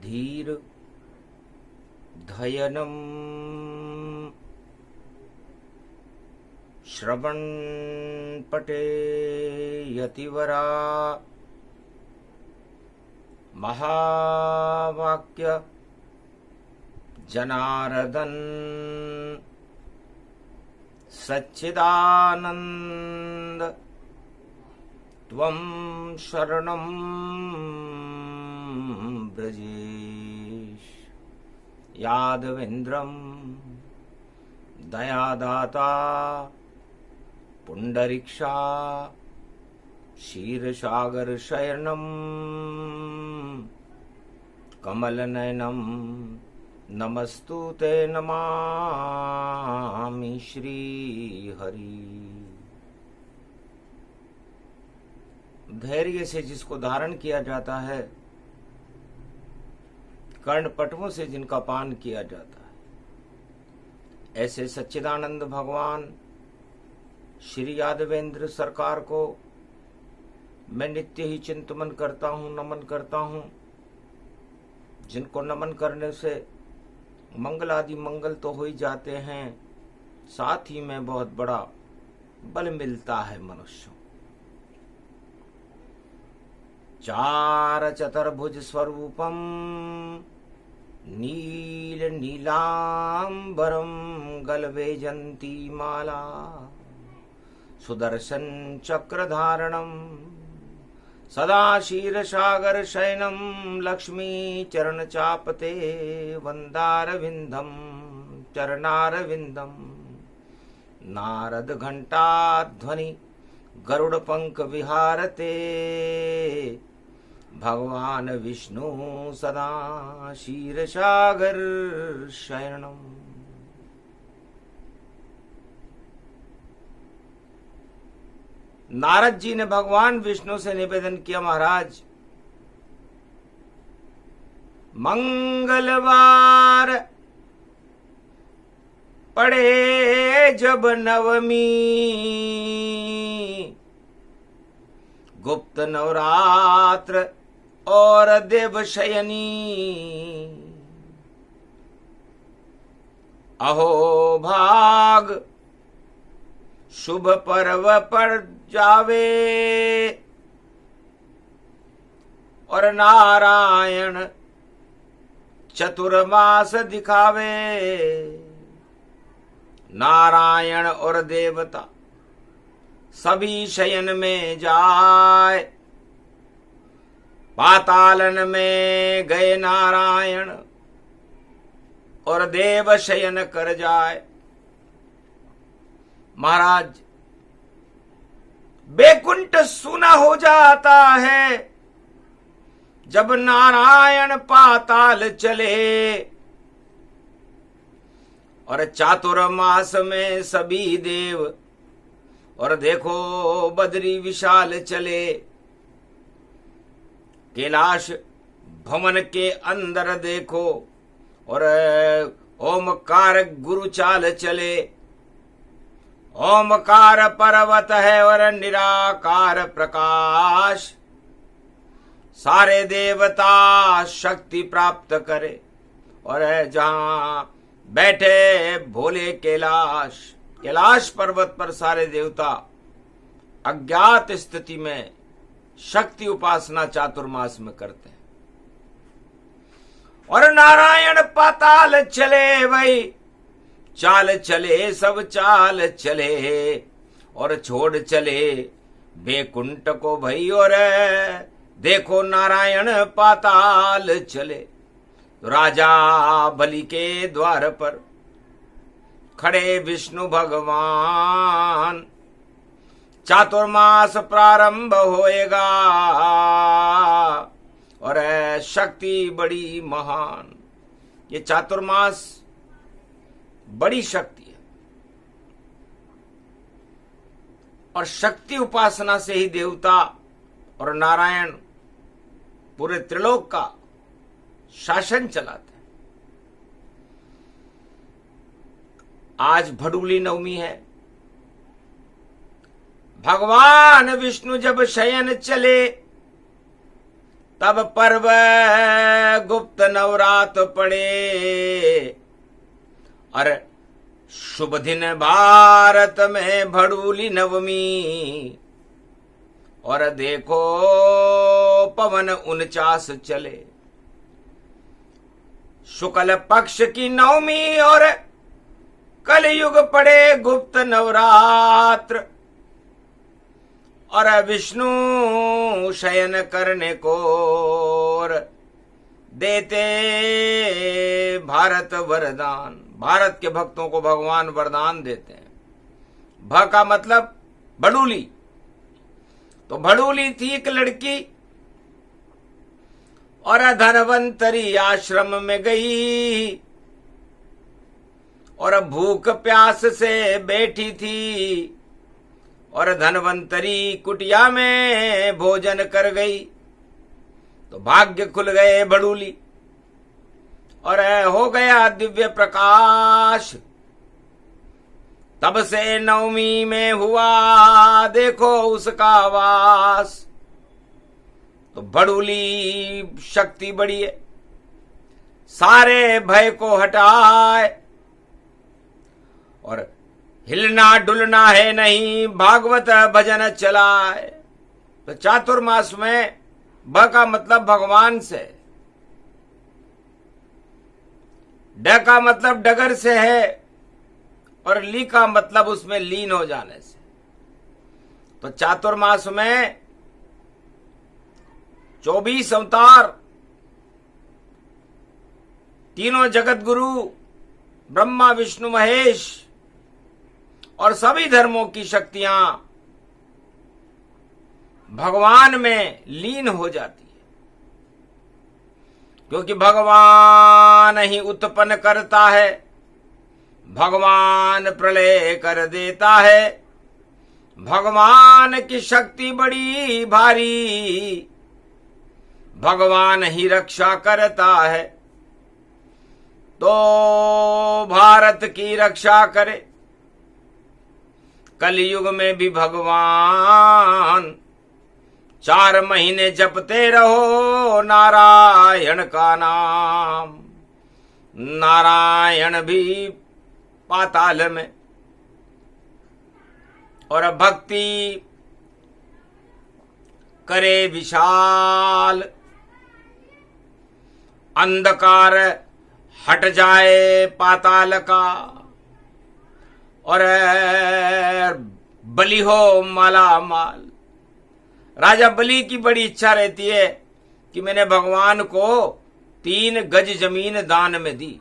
धीर धयनम श्रवण पटे यतिवरा महावाक्य जनार्दन सच्चिदानंद त्वं शरणं ब्रजेश यादवेन्द्रं दयादाता पुंडरीक्षा क्षीरसागर शयनम कमलनयनम नमस्तुते नमामि श्री हरि। धैर्य से जिसको धारण किया जाता है, कर्णपटवों से जिनका पान किया जाता है, ऐसे सच्चिदानंद भगवान श्री यादवेंद्र सरकार को मैं नित्य ही चिंतन करता हूँ, नमन करता हूँ। जिनको नमन करने से मंगल आदि मंगल तो हो ही जाते हैं, साथ ही में बहुत बड़ा बल मिलता है मनुष्य। चार चतुर्भुज स्वरूपम नील नीलांबरम गलवेजंती माला सुदर्शन चक्रधारणम सदा क्षीरसागर शयनम लक्ष्मी चरण चापते वंदारविंदम चरणारविंदम नारद घंटा ध्वनि गरुड़ पंख विहारते भगवान विष्णु सदा क्षीरसागर शयनम। नारद जी ने भगवान विष्णु से निवेदन किया, महाराज मंगलवार पड़े जब नवमी गुप्त नवरात्र और देवशयनी अहो भाग शुभ पर्व पर जावे और नारायण चतुर्मास दिखावे। नारायण और देवता सभी शयन में जाए, पातालन में गए नारायण और देव शयन कर जाए। महाराज बैकुंठ सूना हो जाता है जब नारायण पाताल चले, और चातुर्मास में सभी देव और देखो बद्री विशाल चले। कैलाश भवन के अंदर देखो और ओमकार गुरु चाल चले। ओमकार पर्वत है और निराकार प्रकाश, सारे देवता शक्ति प्राप्त करे। और जहां बैठे भोले कैलाश, कैलाश पर्वत पर सारे देवता अज्ञात स्थिति में शक्ति उपासना चातुर्मास में करते हैं। और नारायण पाताल चले, वही चाल चले, सब चाल चले और छोड़ चले बैकुंठ को भई। और देखो नारायण पाताल चले, राजा बलि के द्वार पर खड़े विष्णु भगवान। चातुर्मास प्रारंभ होएगा और शक्ति बड़ी महान। ये चातुर्मास बड़ी शक्ति है और शक्ति उपासना से ही देवता और नारायण पूरे त्रिलोक का शासन चलाते हैं। आज भड़ूली नवमी है। भगवान विष्णु जब शयन चले तब पर्व गुप्त नवरात पड़े, और शुभ दिन भारत में भड़ूली नवमी, और देखो पवन 49 चले। शुक्ल पक्ष की नवमी और कलयुग पड़े गुप्त नवरात्र, और विष्णु शयन करने को देते भारत वरदान। भारत के भक्तों को भगवान वरदान देते हैं। भ का मतलब भड़ूली। तो भड़ूली थी एक लड़की, और धनवंतरी आश्रम में गई, और भूख प्यास से बैठी थी, और धनवंतरी कुटिया में भोजन कर गई। तो भाग्य खुल गए भड़ूली, और हो गया दिव्य प्रकाश। तब से नवमी में हुआ देखो उसका वास। तो भड़ूली शक्ति बढ़ी है, सारे भय को हटाए, और हिलना डुलना है नहीं, भागवत भजन चलाए। तो चातुर्मास में भ का मतलब भगवान से, ड का मतलब डगर से है, और ली का मतलब उसमें लीन हो जाने से। तो चातुर्मास में 24 अवतार, तीनों जगत गुरु ब्रह्मा विष्णु महेश और सभी धर्मों की शक्तियां भगवान में लीन हो जाती है, क्योंकि भगवान ही उत्पन्न करता है, भगवान प्रलय कर देता है, भगवान की शक्ति बड़ी भारी, भगवान ही रक्षा करता है। तो भारत की रक्षा करे। कलयुग में भी भगवान 4 महीने जपते रहो नारायण का नाम। नारायण भी पाताल में, और भक्ति करे विशाल, अंधकार हट जाए पाताल का, और बलि हो माला माल। राजा बलि की बड़ी इच्छा रहती है कि मैंने भगवान को 3 गज जमीन दान में दी।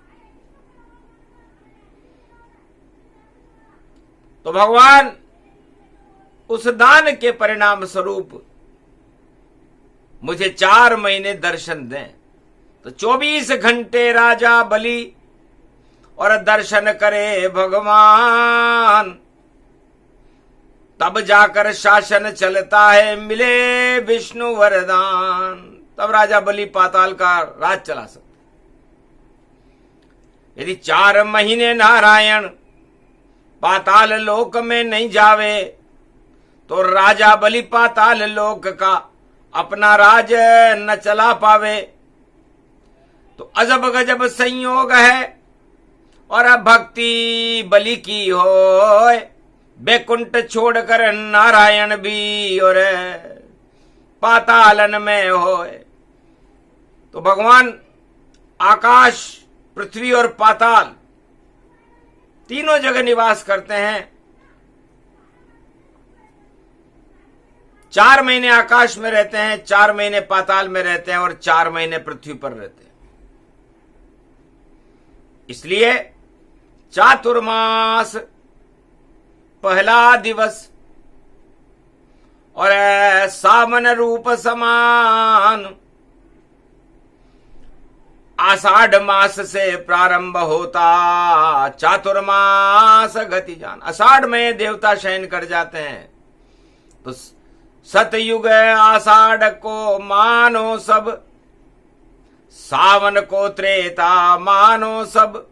तो भगवान उस दान के परिणाम स्वरूप मुझे 4 महीने दर्शन दें। तो 24 घंटे राजा बलि और दर्शन करे भगवान, तब जाकर शासन चलता है, मिले विष्णु वरदान। तब राजा बलि पाताल का राज चला सकते। यदि 4 महीने नारायण पाताल लोक में नहीं जावे, तो राजा बलि पाताल लोक का अपना राज न चला पावे। तो अजब गजब संयोग है, और भक्ति बलि की हो, बैकुंठ छोड़कर नारायण भी और पातालन में होए। तो भगवान आकाश, पृथ्वी और पाताल तीनों जगह निवास करते हैं। 4 महीने आकाश में रहते हैं, 4 महीने पाताल में रहते हैं, और 4 महीने पृथ्वी पर रहते हैं। इसलिए चातुर्मास पहला दिवस, और सावन रूप समान आषाढ़ मास से प्रारंभ होता चातुर्मास गति जान। आषाढ़ में देवता शयन कर जाते हैं। तो सतयुग आषाढ़ को मानो सब, सावन को त्रेता मानो सब,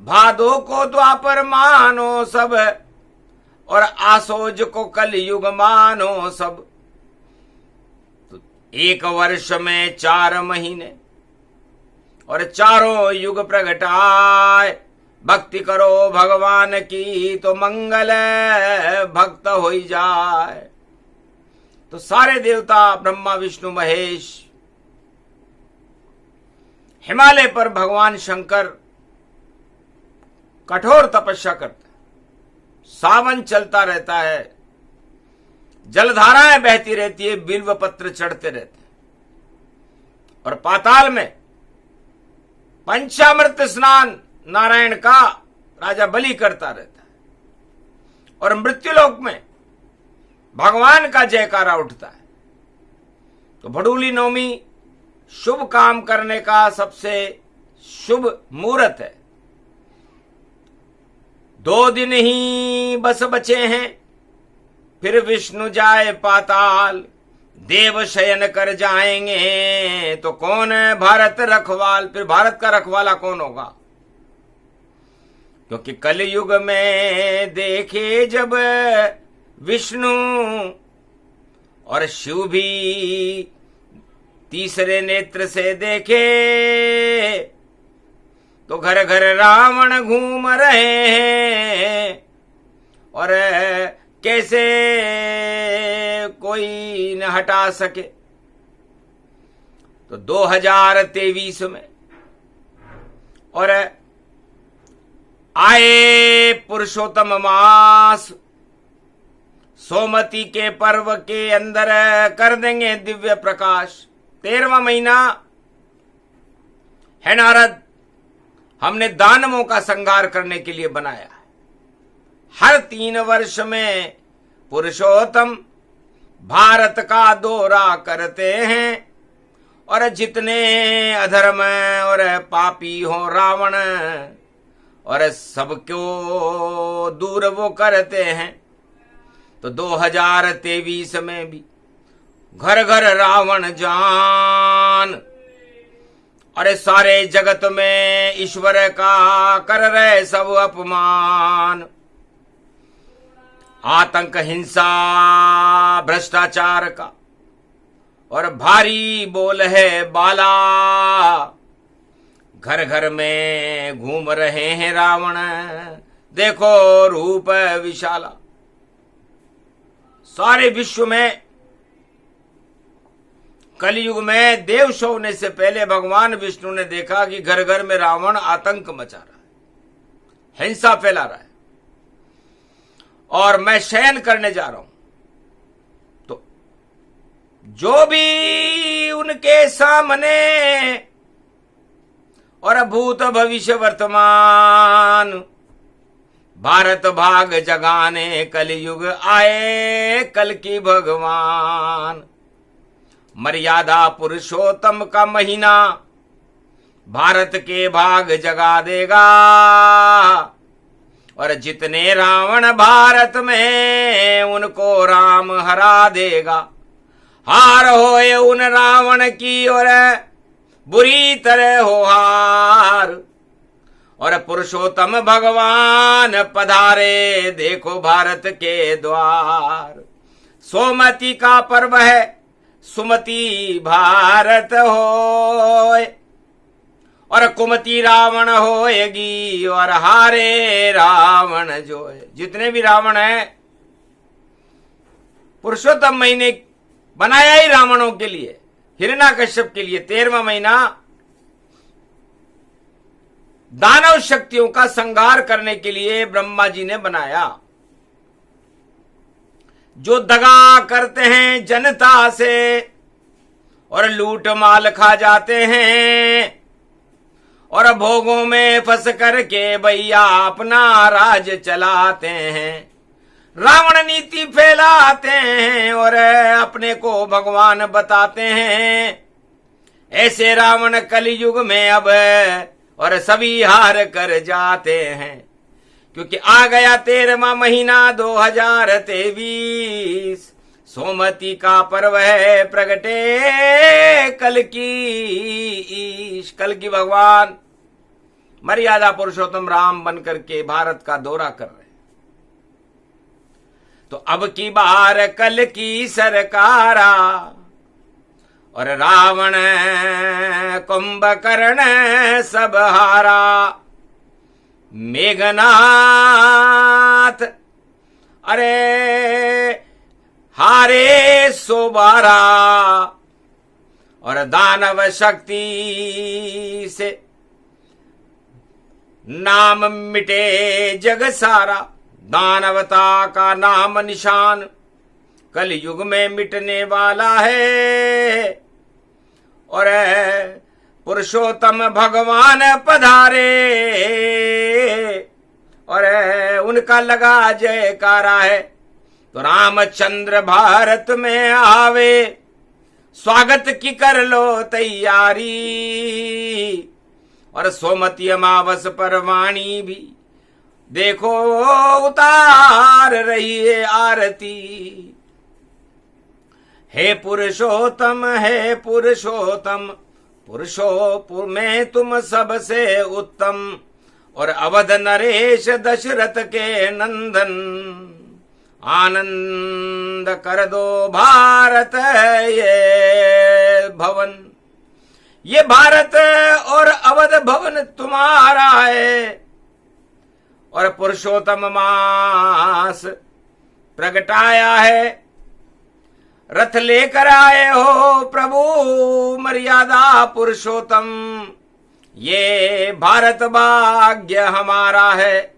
भादो को द्वापर मानो सब, और आसोज को कलयुग मानो सब। तो एक वर्ष में 4 महीने और चारों युग प्रगटाए। भक्ति करो भगवान की तो मंगल भक्त होई जाए। तो सारे देवता ब्रह्मा विष्णु महेश हिमालय पर भगवान शंकर कठोर तपस्या करते हैं। सावन चलता रहता है, जलधाराएं बहती रहती है, बिल्व पत्र चढ़ते रहते हैं और पाताल में पंचामृत स्नान नारायण का राजा बलि करता रहता है और मृत्युलोक में भगवान का जयकारा उठता है। तो भड़ूली नवमी शुभ काम करने का सबसे शुभ मुहूर्त है। 2 दिन ही बस बचे हैं, फिर विष्णु जाए पाताल। देव शयन कर जाएंगे तो कौन है भारत रखवाल। फिर भारत का रखवाला कौन होगा? क्योंकि कलयुग में देखे जब विष्णु और शिव भी तीसरे नेत्र से देखे तो घर घर रावण घूम रहे हैं और कैसे कोई न हटा सके। तो 2023 में और आए पुरुषोत्तम मास, सोमती के पर्व के अंदर कर देंगे दिव्य प्रकाश। 13वां महीना है नारद, हमने दानवों का संहार करने के लिए बनाया है। हर 3 वर्ष में पुरुषोत्तम भारत का दौरा करते हैं और जितने अधर्म और पापी हो रावण और सबको दूर वो करते हैं। तो 2023 में भी घर घर रावण जान, अरे सारे जगत में ईश्वर का कर रहे सब अपमान। आतंक, हिंसा, भ्रष्टाचार का और भारी बोल है बाला। घर घर में घूम रहे हैं रावण, देखो रूप विशाला। सारे विश्व में कलयुग में देव सोने से पहले भगवान विष्णु ने देखा कि घर घर में रावण आतंक मचा रहा है, हिंसा फैला रहा है और मैं शयन करने जा रहा हूं। तो जो भी उनके सामने और भूत भविष्य वर्तमान भारत भाग जगाने कलयुग आए कल की भगवान। मर्यादा पुरुषोत्तम का महीना भारत के भाग जगा देगा और जितने रावण भारत में उनको राम हरा देगा। हार होए उन रावण की और बुरी तरह हो हार और पुरुषोत्तम भगवान पधारे देखो भारत के द्वार। सोमती का पर्व है, सुमति भारत होए और कुमति रावण होएगी और हारे रावण जो है। जितने भी रावण हैं पुरुषोत्तम महीने बनाया ही रावणों के लिए, हिरण्याकश्यप के लिए। 13वां महीना दानव शक्तियों का संहार करने के लिए ब्रह्मा जी ने बनाया। जो दगा करते हैं जनता से और लूट माल खा जाते हैं और भोगों में फंस करके भैया अपना राज चलाते हैं, रावण नीति फैलाते हैं और अपने को भगवान बताते हैं। ऐसे रावण कलयुग में अब और सभी हार कर जाते हैं, क्योंकि आ गया 13वां महीना 2023। सोमती का पर्व है, प्रगटे कल की भगवान मर्यादा पुरुषोत्तम राम बनकर के भारत का दौरा कर रहे हैं। तो अब की बार कल की सरकारा और रावण कुंभकर्ण सब हारा। मेघनाथ अरे हारे सो बारा। और दानव शक्ति से नाम मिटे जग सारा। दानवता का नाम निशान कलयुग में मिटने वाला है। और पुरुषोत्तम भगवान पधारे और उनका लगा जयकारा है। तो रामचंद्र भारत में आवे, स्वागत की कर लो तैयारी। और सोमती अमावस पर वाणी भी देखो उतार रही है आरती। हे पुरुषोत्तम हे पुरुषोत्तम, पुरुषों में तुम सबसे उत्तम। और अवध नरेश दशरथ के नंदन, आनंद कर दो भारत ये भवन। ये भारत और अवध भवन तुम्हारा है। और पुरुषोत्तम मास प्रगटाया है, रथ लेकर आए हो प्रभु मर्यादा पुरुषोत्तम। ये भारत भाग्य हमारा है,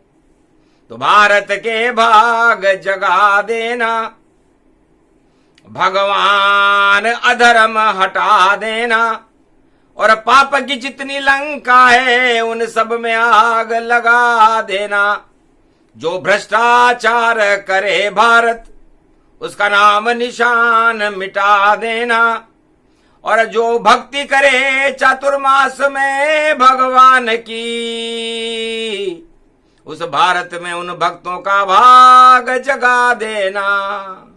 तो भारत के भाग जगा देना। भगवान अधर्म हटा देना। और पाप की जितनी लंका है उन सब में आग लगा देना। जो भ्रष्टाचार करे भारत, उसका नाम निशान मिटा देना। और जो भक्ति करे चातुर्मास में भगवान की, उस भारत में उन भक्तों का भाग जगा देना।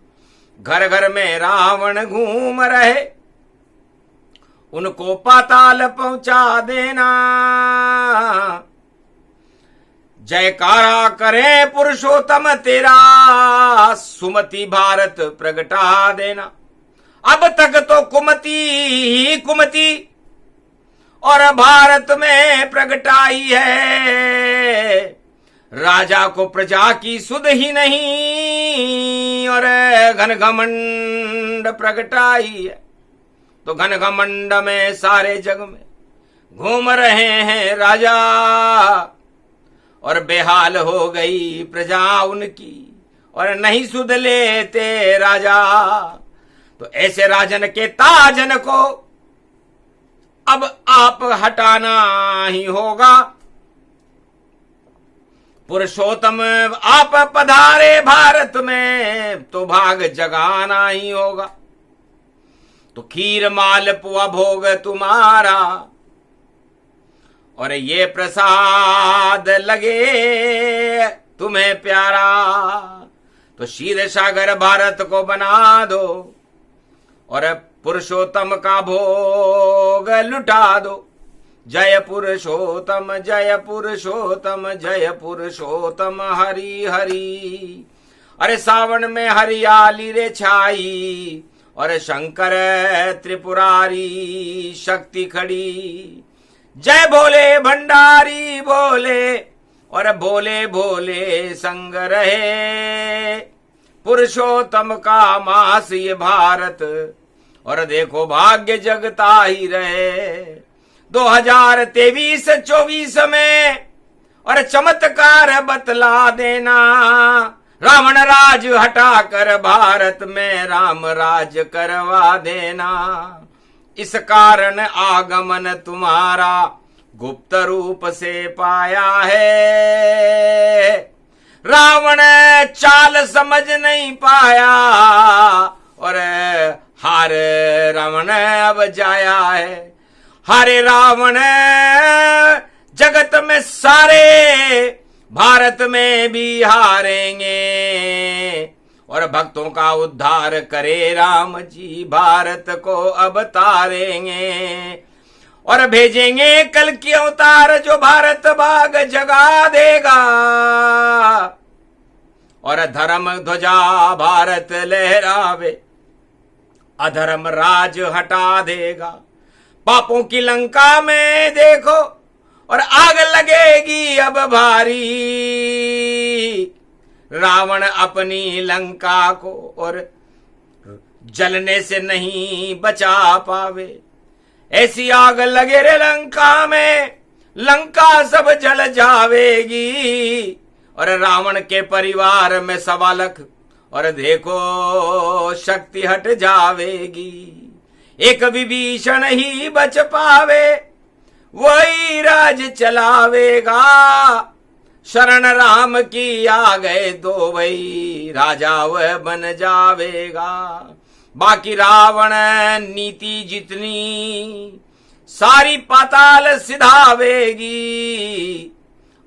घर घर में रावण घूम रहे, उनको पाताल पहुंचा देना। जयकारा करे पुरुषोत्तम तेरा, सुमति भारत प्रगटा देना। अब तक तो कुमति ही कुमति और भारत में प्रगटाई है। राजा को प्रजा की सुध ही नहीं और घन घमंड प्रगटाई है। तो घन घमंड में सारे जग में घूम रहे हैं राजा। और बेहाल हो गई प्रजा उनकी और नहीं सुध लेते राजा। तो ऐसे राजन के ताजन को अब आप हटाना ही होगा। पुरुषोत्तम आप पधारे भारत में, तो भाग जगाना ही होगा। तो खीर माल पुआ भोग तुम्हारा, और ये प्रसाद लगे तुम्हें प्यारा। तो क्षीर सागर भारत को बना दो और पुरुषोत्तम का भोग लुटा दो। जय पुरुषोत्तम जय पुरुषोत्तम जय पुरुषोत्तम हरि हरि। अरे सावन में हरियाली रे छाई और शंकर त्रिपुरारी शक्ति खड़ी। जय भोले भंडारी बोले और भोले भोले संग रहे। पुरुषोत्तम का मास ये भारत और देखो भाग्य जगता ही रहे। 2023-24 में और चमत्कार बतला देना। रावण राज हटाकर भारत में राम राज करवा देना। इस कारण आगमन तुम्हारा गुप्त रूप से पाया है। रावण चाल समझ नहीं पाया और हार रावण अब जाया है। हारे रावण जगत में सारे, भारत में भी हारेंगे। और भक्तों का उद्धार करे राम जी, भारत को अब तारेंगे। और भेजेंगे कल की अवतार जो भारत भाग जगा देगा। और धर्म ध्वजा भारत लहरावे, अधर्म राज हटा देगा। पापों की लंका में देखो और आग लगेगी अब भारी। रावण अपनी लंका को और जलने से नहीं बचा पावे। ऐसी आग लगे रे लंका में, लंका सब जल जावेगी। और रावण के परिवार में 1.25 लाख और देखो शक्ति हट जावेगी। एक विभीषण ही बच पावे, वही राज चलावेगा। शरण राम की आ गए दो भाई, राजा वह बन जावेगा। बाकी रावण नीति जितनी सारी पाताल सिधावेगी।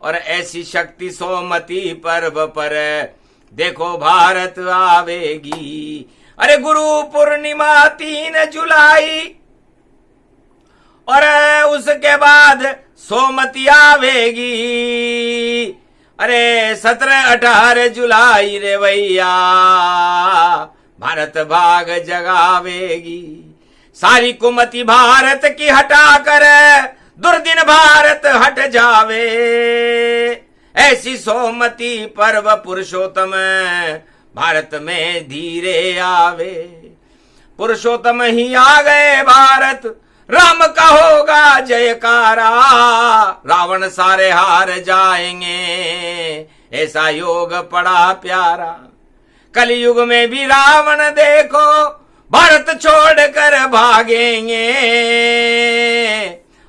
और ऐसी शक्ति सोमती पर्व पर देखो भारत आवेगी। अरे गुरु पूर्णिमा 3 जुलाई और उसके बाद सोमती आवेगी। अरे 17-18 जुलाई रे भैया भारत भाग जगावेगी। सारी कुमति भारत की हटाकर दुर्दिन भारत हट जावे। ऐसी सोमती पर्व पुरुषोत्तम भारत में धीरे आवे। पुरुषोत्तम ही आ गए भारत, राम का होगा जयकारा। रावण सारे हार जाएंगे, ऐसा योग पड़ा प्यारा। कलयुग में भी रावण देखो भारत छोड़कर भागेंगे।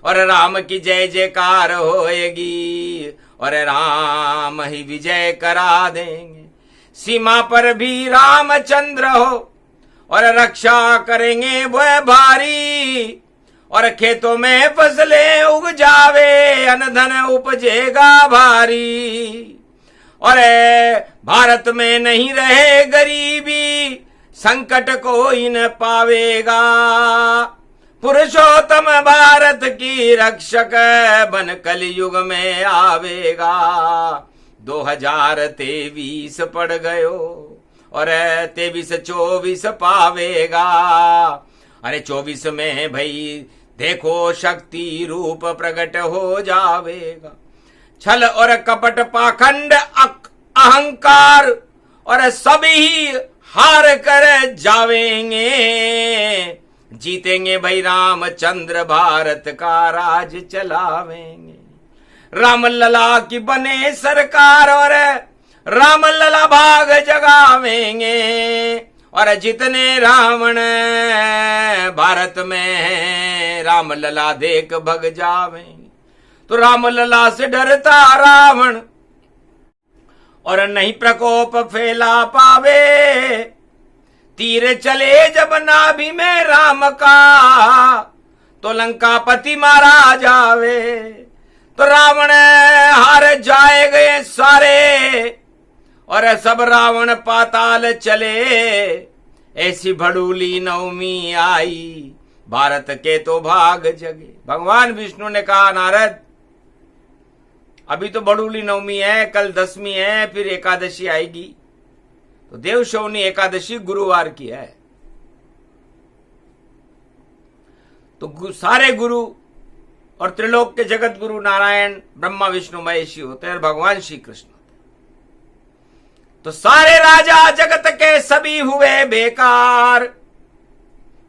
और राम की जय जयकार होएगी और राम ही विजय करा देंगे। सीमा पर भी रामचंद्र हो और रक्षा करेंगे वह भारी। और खेतों में फसलें उग जावे, अन्न धन उपजेगा भारी। और भारत में नहीं रहे गरीबी, संकट कोई न पावेगा। पुरुषोत्तम भारत की रक्षक बन कलयुग में आवेगा। 2023 पड़ गयो और 23-24 पावेगा। अरे 24 में भाई देखो शक्ति रूप प्रकट हो जावेगा। छल और कपट पाखंड अहंकार और सभी हार कर जावेंगे। जीतेंगे भाई रामचंद्र, भारत का राज चलावेंगे। राम लला की बने सरकार और राम लला भाग जगावेंगे। और जितने रावण भारत में हैं, राम लला देख भग जावेंगे। तो राम लला से डरता रावण और नहीं प्रकोप फैला पावे। तीर चले जब नाभि में राम का, तो लंकापति मारा जावे। तो रावण हार जाए गए सारे और सब रावण पाताल चले। ऐसी भड़ूली नवमी आई, भारत के तो भाग जगे। भगवान विष्णु ने कहा नारद अभी तो बड़ूली नवमी है, कल 10वीं है, फिर एकादशी आएगी। तो देवशौनी एकादशी गुरुवार की है। तो सारे गुरु और त्रिलोक के जगत गुरु नारायण ब्रह्मा विष्णु महेश होते हैं और भगवान श्री कृष्ण होते हैं। तो सारे राजा जगत के सभी हुए बेकार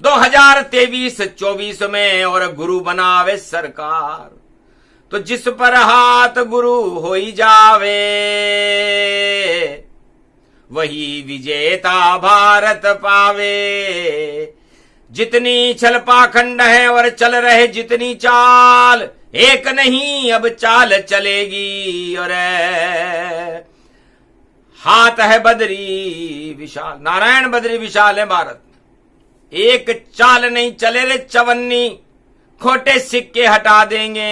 2023-24 में और गुरु बनावे सरकार। तो जिस पर हाथ गुरु हो ही जावे, वही विजेता भारत पावे। जितनी छल पाखंड है और चल रहे जितनी चाल, एक नहीं अब चाल चलेगी। और हाथ है बद्री विशाल, नारायण बद्री विशाल है भारत में। एक चाल नहीं चले रे चवन्नी, खोटे सिक्के हटा देंगे।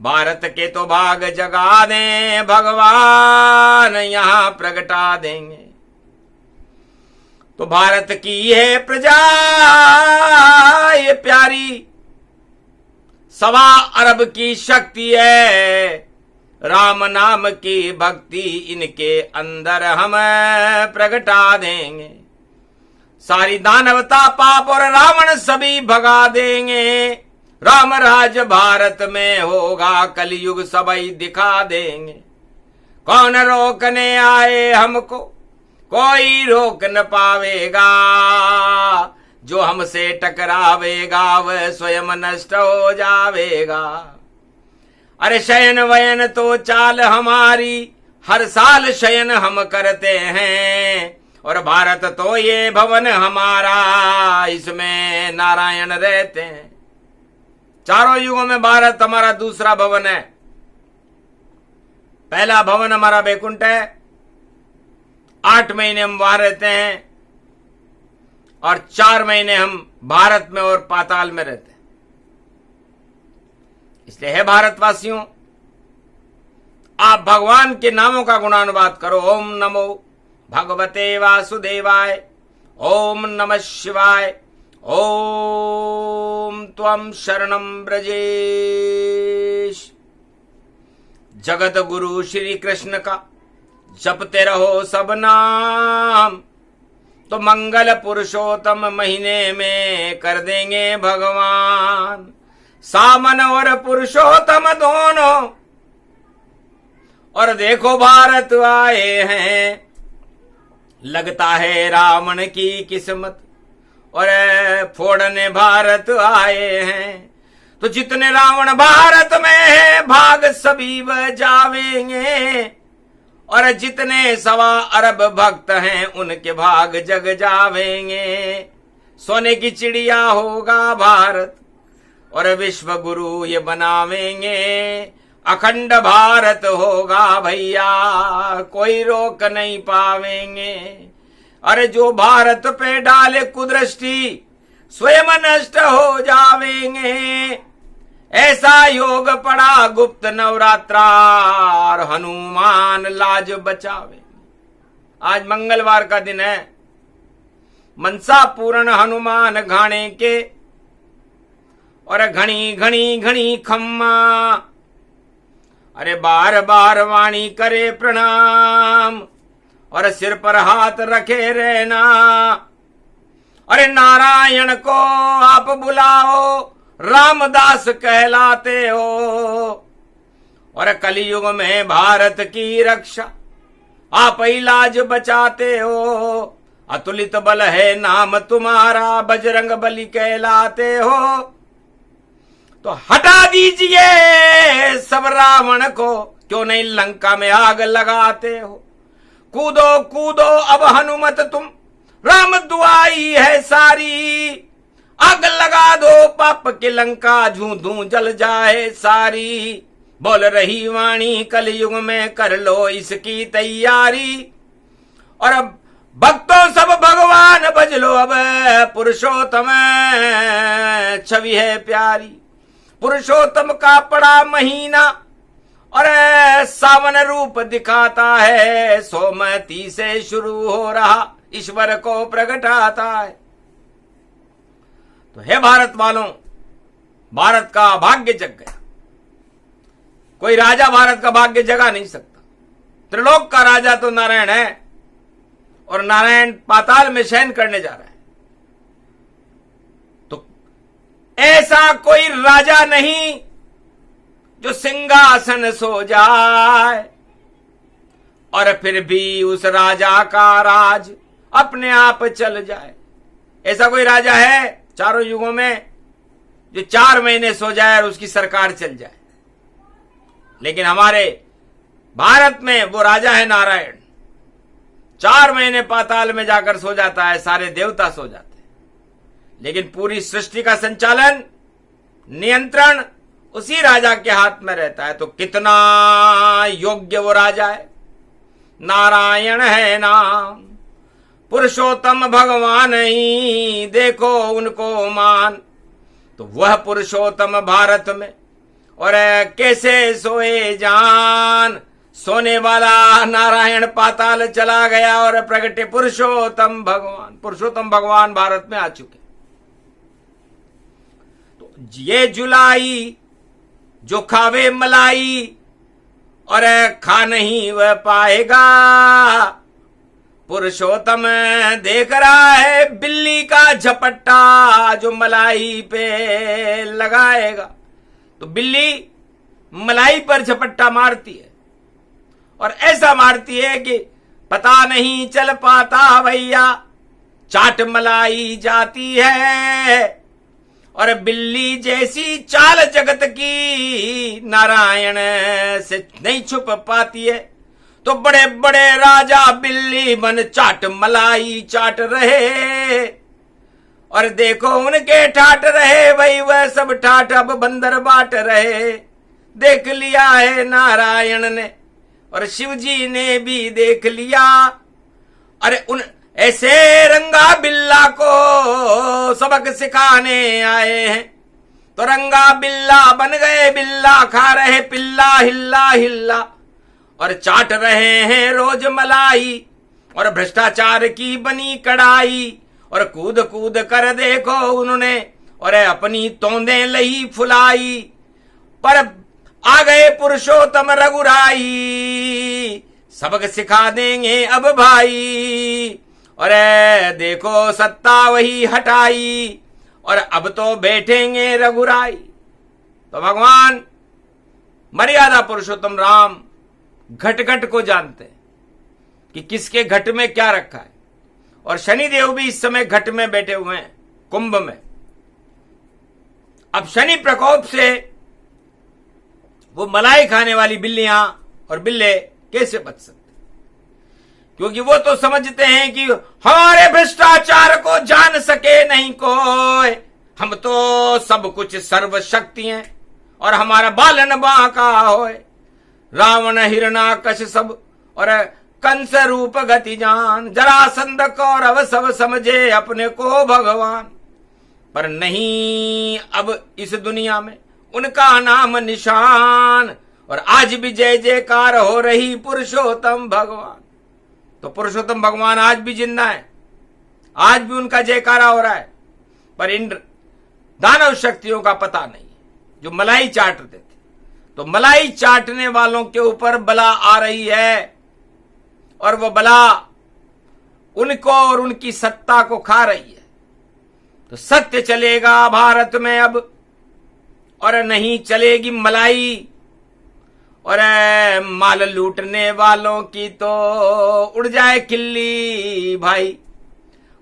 भारत के तो भाग जगा दें, भगवान यहां प्रगटा देंगे। तो भारत की है प्रजा ये प्यारी, 1.25 अरब की शक्ति है। राम नाम की भक्ति इनके अंदर हम प्रगटा देंगे। सारी दानवता पाप और रावण सभी भगा देंगे। राम राज भारत में होगा, कलयुग सभी दिखा देंगे। कौन रोकने आए हमको, कोई रोक न पावेगा। जो हमसे टकरावेगा वह स्वयं नष्ट हो जावेगा। अरे शयन वयन तो चाल हमारी, हर साल शयन हम करते हैं। और भारत तो ये भवन हमारा, इसमें नारायण रहते हैं। चारों युगों में भारत हमारा दूसरा भवन है। पहला भवन हमारा बैकुंठ है, 8 महीने हम वहां रहते हैं और 4 महीने हम भारत में और पाताल में रहते हैं। इसलिए है भारतवासियों, आप भगवान के नामों का गुणानुवाद करो। ओम नमो भगवते वासुदेवाय, ओम नमः शिवाय, ओम त्वं शरणं ब्रजेश। जगत गुरु श्री कृष्ण का जपते रहो सब नाम, तो मंगल पुरुषोत्तम महीने में कर देंगे भगवान। सामन और पुरुषोत्तम दोनों, और देखो भारत आए हैं। लगता है रावण की किस्मत, और फोड़ने भारत आए हैं। तो जितने रावण भारत में है, भाग सभी वह जावेंगे। और जितने 1.25 अरब भक्त हैं, उनके भाग जग जावेंगे। सोने की चिड़िया होगा भारत, और विश्व गुरु ये बनावेंगे। अखंड भारत होगा भैया, कोई रोक नहीं पावेंगे। अरे जो भारत पे डाले कुदृष्टि, स्वयं नष्ट हो जावेंगे। ऐसा योग पड़ा गुप्त नवरात्रा, हनुमान लाज बचावे। आज मंगलवार का दिन है, मनसा पूर्ण हनुमान घाणे के। और घनी घनी घनी खम्मा, अरे बार बार वाणी करे प्रणाम। और सिर पर हाथ रखे रहना। अरे नारायण को आप बुलाओ, रामदास कहलाते हो। और कलयुग में भारत की रक्षा, आप ही लाज बचाते हो। अतुलित बल है नाम तुम्हारा, बजरंग बली कहलाते हो। तो हटा दीजिए सब रावण को, क्यों नहीं लंका में आग लगाते हो। कूदो कूदो अब हनुमत तुम, राम दुआई है सारी। आग लगा दो पाप की लंका, झूं धूं जल जाए सारी। बोल रही वाणी कलयुग में, कर लो इसकी तैयारी। और अब भक्तों सब भगवान भज लो, अब पुरुषोत्तम छवि है प्यारी। पुरुषोत्तम का पड़ा महीना, और सावन रूप दिखाता है। सोमती से शुरू हो रहा, ईश्वर को प्रगटाता है। तो हे भारत वालों, भारत का भाग्य जग गया। कोई राजा भारत का भाग्य जगा नहीं सकता। त्रिलोक का राजा तो नारायण है, और नारायण पाताल में शयन करने जा रहा है। तो ऐसा कोई राजा नहीं जो सिंहासन सो जाए, और फिर भी उस राजा का राज अपने आप चल जाए। ऐसा कोई राजा है चारों युगों में जो 4 महीने सो जाए और उसकी सरकार चल जाए? लेकिन हमारे भारत में वो राजा है नारायण। 4 महीने पाताल में जाकर सो जाता है, सारे देवता सो जाते हैं। लेकिन पूरी सृष्टि का संचालन, नियंत्रण उसी राजा के हाथ में रहता है। तो कितना योग्य वो राजा है। नारायण है नाम, पुरुषोत्तम भगवान ही, देखो उनको मान। तो वह पुरुषोत्तम भारत में, और कैसे सोए जान। सोने वाला नारायण पाताल चला गया, और प्रगटे पुरुषोत्तम भगवान। पुरुषोत्तम भगवान भारत में आ चुके। तो ये जुलाई जो खावे मलाई, और खा नहीं वह पाएगा। पुरुषोत्तम देख रहा है बिल्ली का झपट्टा जो मलाई पे लगाएगा। तो बिल्ली मलाई पर झपट्टा मारती है और ऐसा मारती है कि पता नहीं चल पाता भैया, चाट मलाई जाती है। और बिल्ली जैसी चाल जगत की नारायण से नहीं छुप पाती है। तो बड़े बड़े राजा बिल्ली बन चाट मलाई चाट रहे, और देखो उनके ठाट रहे भाई वह सब ठाट अब बंदर बांट रहे। देख लिया है नारायण ने और शिव जी ने भी देख लिया। अरे उन ऐसे रंगा बिल्ला को सबक सिखाने आए हैं। तो रंगा बिल्ला बन गए, बिल्ला खा रहे पिल्ला हिल्ला हिल्ला, और चाट रहे हैं रोज मलाई, और भ्रष्टाचार की बनी कढ़ाई। और कूद कूद कर देखो उन्होंने और अपनी तोंदे लही फुलाई। पर आ गए पुरुषोत्तम रघुराई, सबक सिखा देंगे अब भाई। और देखो सत्ता वही हटाई, और अब तो बैठेंगे रघुराई। तो भगवान मर्यादा पुरुषोत्तम राम घट घट को जानते हैं कि किसके घट में क्या रखा है। और शनिदेव भी इस समय घट में बैठे हुए हैं, कुंभ में। अब शनि प्रकोप से वो मलाई खाने वाली बिल्लियां और बिल्ले कैसे बच सकते, क्योंकि वो तो समझते हैं कि हमारे भ्रष्टाचार को जान सके नहीं कोई, हम तो सब कुछ सर्वशक्ति हैं और हमारा बालन बांका होए। रावण हिरणाकश सब और कंस रूप गति जान, जरासंध कौरव सब समझे अपने को भगवान। पर नहीं, अब इस दुनिया में उनका नाम निशान, और आज भी जय जयकार हो रही पुरुषोत्तम भगवान। तो पुरुषोत्तम भगवान आज भी जिंदा है, आज भी उनका जयकारा हो रहा है। पर इन दानव शक्तियों का पता नहीं जो मलाई चाटते थे। तो मलाई चाटने वालों के ऊपर बला आ रही है, और वो बला उनको और उनकी सत्ता को खा रही है। तो सत्य चलेगा भारत में अब, और नहीं चलेगी मलाई। और माल लूटने वालों की तो उड़ जाए खिल्ली भाई,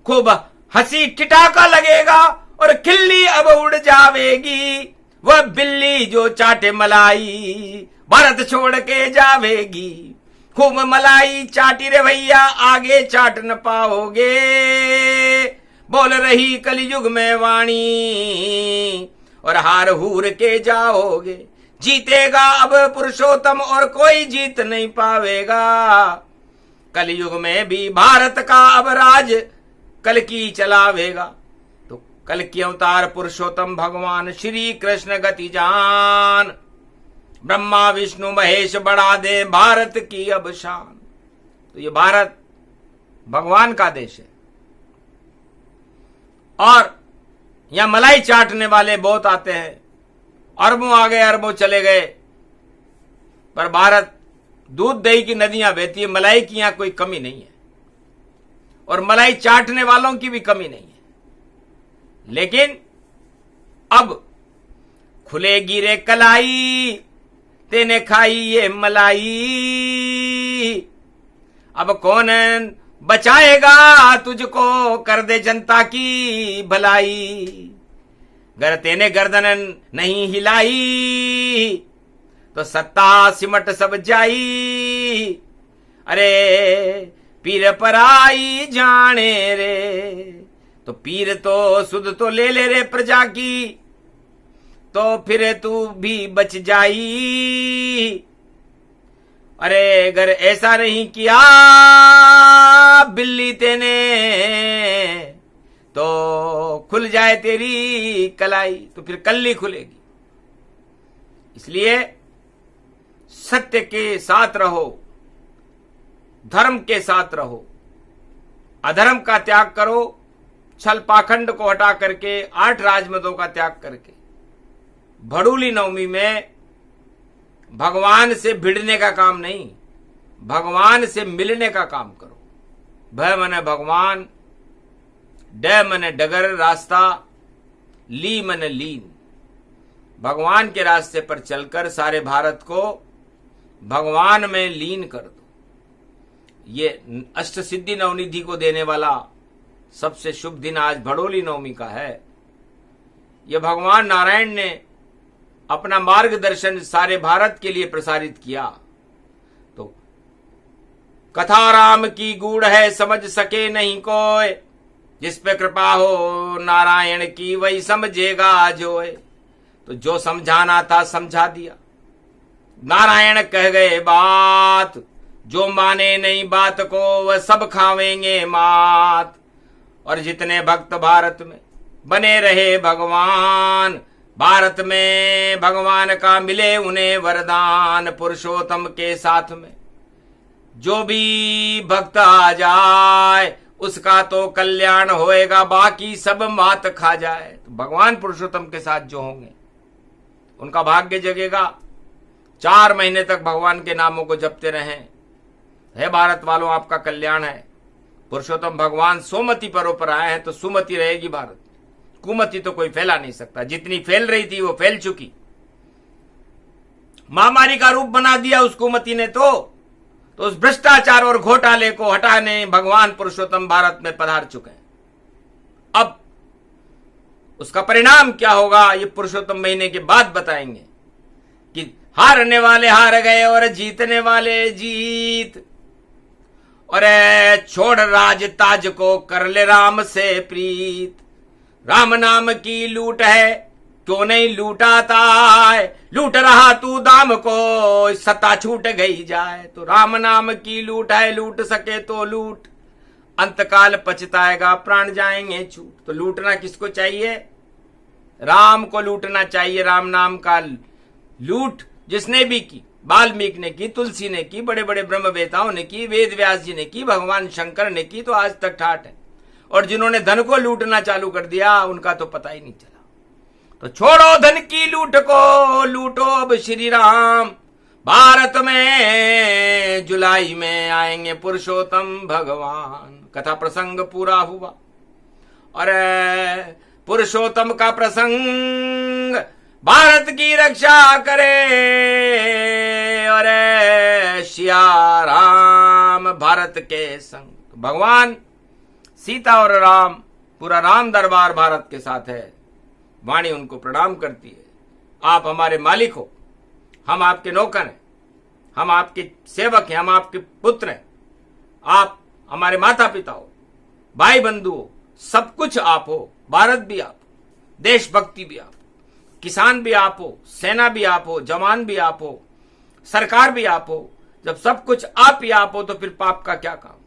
खूब हंसी ठिठाका लगेगा और खिल्ली अब उड़ जावेगी। वह बिल्ली जो चाटे मलाई भारत छोड़ के जावेगी। खूब मलाई चाटी रे भैया, आगे चाट न पाओगे, बोल रही कलयुग में वाणी, और हार हूर के जाओगे। जीतेगा अब पुरुषोत्तम और कोई जीत नहीं पावेगा। कलयुग में भी भारत का अब राज कल्कि चलावेगा। तो कल्कि अवतार पुरुषोत्तम भगवान श्री कृष्ण गति जान, ब्रह्मा विष्णु महेश बढ़ा दे भारत की अब शान। तो ये भारत भगवान का देश है, और यहां मलाई चाटने वाले बहुत आते हैं। अरबों आ गए, अरबों चले गए, पर भारत दूध दही की नदियां बहती है, मलाई की यहां कोई कमी नहीं है, और मलाई चाटने वालों की भी कमी नहीं है। लेकिन अब खुलेगी रे कलाई, तेने खाई ये मलाई। अब कौन बचाएगा तुझको, कर दे जनता की भलाई। गर तेने गर्दन नहीं हिलाई, तो सत्ता सिमट सब जाई। अरे पीर पराई जाने रे, तो पीर तो सुध तो ले ले रे प्रजा की, तो फिर तू भी बच जाई। अरे अगर ऐसा नहीं किया बिल्ली तेने, तो खुल जाए तेरी कलाई, तो फिर कल्ली खुलेगी। इसलिए सत्य के साथ रहो, धर्म के साथ रहो, अधर्म का त्याग करो, छल पाखंड को हटा करके, 8 राजमतों का त्याग करके भड़ूली नवमी में भगवान से भिड़ने का काम नहीं, भगवान से मिलने का काम करो। भ मने भगवान, ड मने डगर रास्ता, ली मने लीन। भगवान के रास्ते पर चलकर सारे भारत को भगवान में लीन कर दो। ये अष्ट सिद्धि नवनिधि को देने वाला सबसे शुभ दिन आज भड़ोली नवमी का है। यह भगवान नारायण ने अपना मार्गदर्शन सारे भारत के लिए प्रसारित किया। तो कथा राम की गूढ़ है, समझ सके नहीं कोई, जिस पे कृपा हो नारायण की वही समझेगा जोए। तो जो समझाना था समझा दिया। नारायण कह गए बात, जो माने नहीं बात को वह सब खावेंगे मात। और जितने भक्त भारत में बने रहे भगवान, भारत में भगवान का मिले उन्हें वरदान। पुरुषोत्तम के साथ में जो भी भक्त आ जाए उसका तो कल्याण होएगा, बाकी सब मात खा जाए। तो भगवान पुरुषोत्तम के साथ जो होंगे उनका भाग्य जगेगा। 4 महीने तक भगवान के नामों को जपते रहें। हे भारत वालों, आपका कल्याण है। पुरुषोत्तम भगवान सोमति पर्व पर आए हैं तो सुमति रहेगी भारत। कुमति तो कोई फैला नहीं सकता। जितनी फैल रही थी वो फैल चुकी। महामारी का रूप बना दिया उस कुमति ने। तो उस भ्रष्टाचार और घोटाले को हटाने भगवान पुरुषोत्तम भारत में पधार चुके हैं। अब उसका परिणाम क्या होगा ये पुरुषोत्तम महीने के बाद बताएंगे कि हारने वाले हार गए और जीतने वाले जीत। और छोड़ राज ताज को कर ले राम से प्रीत। राम नाम की लूट है क्यों नहीं लूटाता है, लूट रहा तू दाम को सत्ता छूट गई जाए। तो राम नाम की लूट है, लूट सके तो लूट, अंतकाल पछताएगा प्राण जाएंगे छूट। तो लूटना किसको चाहिए? राम को लूटना चाहिए। राम नाम का लूट जिसने भी की, वाल्मीकि ने की, तुलसी ने की, बड़े बड़े ब्रह्मवेताओं ने की, वेद व्यास जी ने की, भगवान शंकर ने की, तो आज तक ठाठ है। और जिन्होंने धन को लूटना चालू कर दिया उनका तो पता ही नहीं चला। तो छोड़ो धन की लूट को, लूटो अब श्री राम। भारत में जुलाई में आएंगे पुरुषोत्तम भगवान। कथा प्रसंग पूरा हुआ। और पुरुषोत्तम का प्रसंग भारत की रक्षा करे। और सिया राम भारत के संग। भगवान सीता और राम, पूरा राम दरबार भारत के साथ है। वाणी उनको प्रणाम करती है। आप हमारे मालिक हो, हम आपके नौकर हैं, हम आपके सेवक हैं, हम आपके पुत्र हैं। आप हमारे माता पिता हो, भाई बंधु हो, सब कुछ आप हो। भारत भी आप हो, देशभक्ति भी आप हो, किसान भी आप हो, सेना भी आप हो, जवान भी आप हो, सरकार भी आप हो। जब सब कुछ आप ही आप हो तो फिर पाप का क्या काम।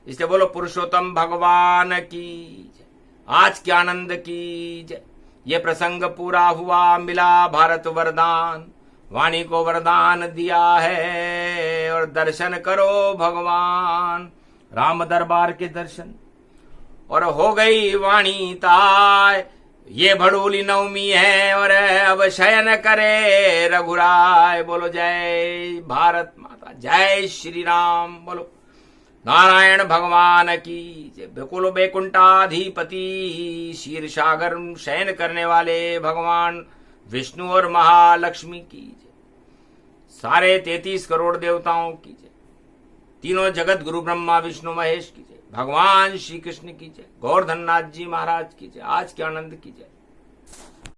इसलिए बोलो पुरुषोत्तम भगवान की जय, आज के आनंद की जय। ये प्रसंग पूरा हुआ, मिला भारत वरदान। वाणी को वरदान दिया है और दर्शन करो भगवान। राम दरबार के दर्शन और हो गई वाणी ताय। ये भड़ोली नवमी है और अब शयन करे रघुराय। बोलो जय भारत माता, जय श्री राम। बोलो नारायण भगवान की जय। बिकुल बैकुंठाधिपति क्षीर सागर शयन करने वाले भगवान विष्णु और महालक्ष्मी की जय। सारे 33 करोड़ देवताओं की जय। तीनों जगत गुरु ब्रह्मा विष्णु महेश की जय। भगवान श्री कृष्ण की जय। गोवर्धन नाथ जी महाराज की जय। आज के आनंद की जय।